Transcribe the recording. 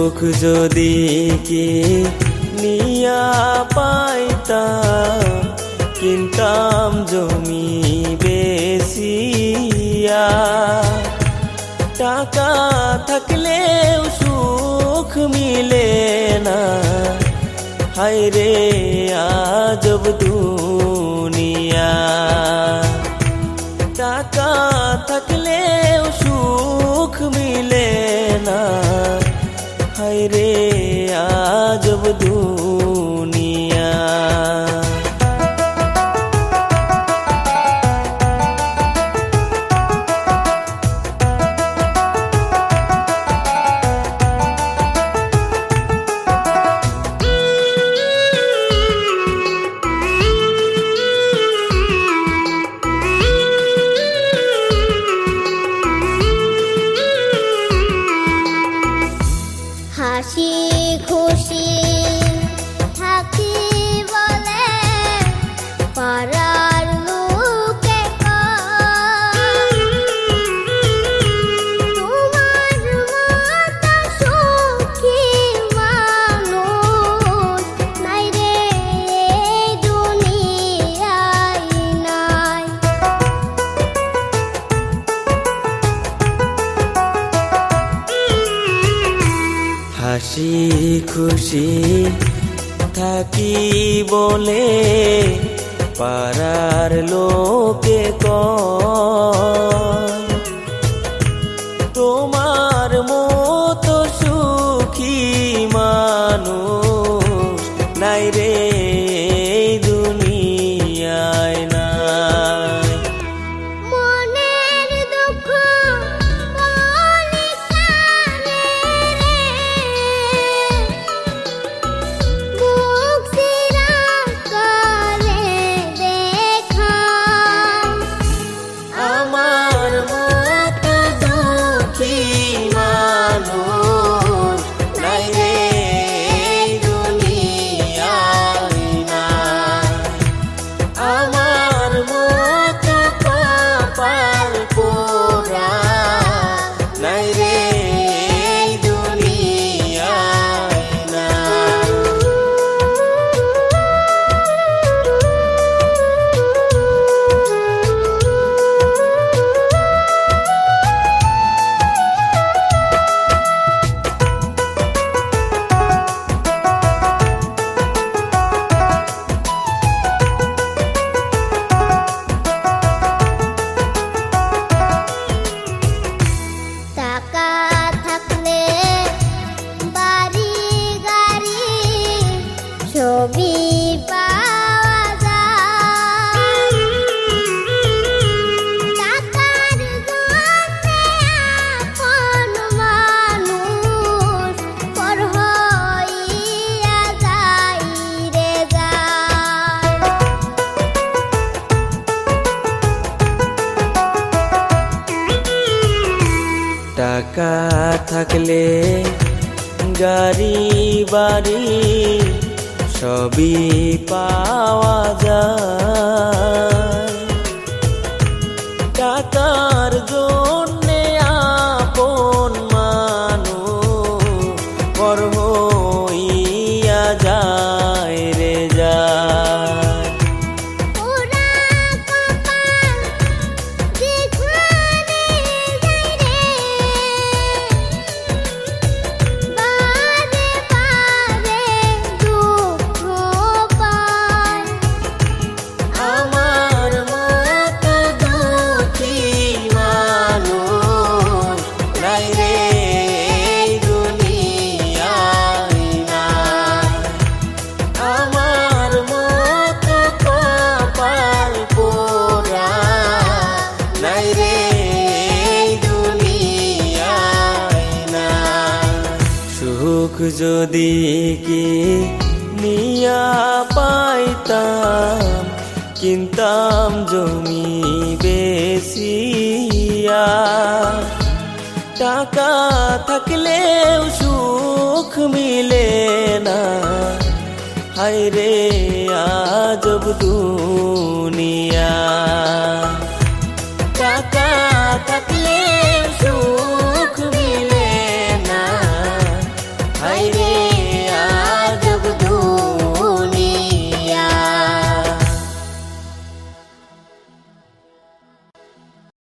সুখ যদি কি নিয়া পাইতাম, কিনতাম জমি বেশিয়া। টাকা থাকলেও সুখ মিলে না, হায় রে আজব দুনিয়া। টাকা থাকলেও সুখ মিলে না, হায় রে আজব দুনিয়া। হাসি খুশি থাকি বলে পাড়ার লোকে কয়, তোমার মতো সুখী মানুষ নাই রে এই দুনিয়ায় নাই। হাসি খুশি থাকি বলে পাড়ার লোকে কয়, তোমার মতো সুখী মানুষ নাই রে এই দুনিয়ায় নাই। মনের দুঃখ বলিস না রে, বুক চিরা করে দেখাই। আমার মতো দুঃখী মানুষ নাই রে এই দুনিয়ায় নাই। আমার মতো কপাল পোড়া নাই রে এই দুনিয়ায় নাই। টাকা থাকলে বাড়ি গাড়ি ছবি পাওয়া যায়। টাকার জন্যে আপন মানুষ পর হইয়া যায় রে যায়। টাকা থাকলে গাড়ি বাড়ি সবই পাওয়া যায়। টাকার জন্যে আপন মানুষ পর হইয়া যায় রে যায়। ওরা কপাল যেখানে যায় রে, বারে বারে দুঃখ পায়। আমার মতো দুঃখী মানুষ নাই রে এই দুনিয়ায় নাই। আমার মতো কপাল পোড়া নাই রে এই দুনিয়ায় নাই। সুখ যদি কি নিয়া পাইতাম, কিনতাম জমি বেশিয়া। টাকা থাকলেও সুখ মিলে না, হায় রে আজব দুনিয়া। টাকা থাকলেও সুখ মিলে না, হায়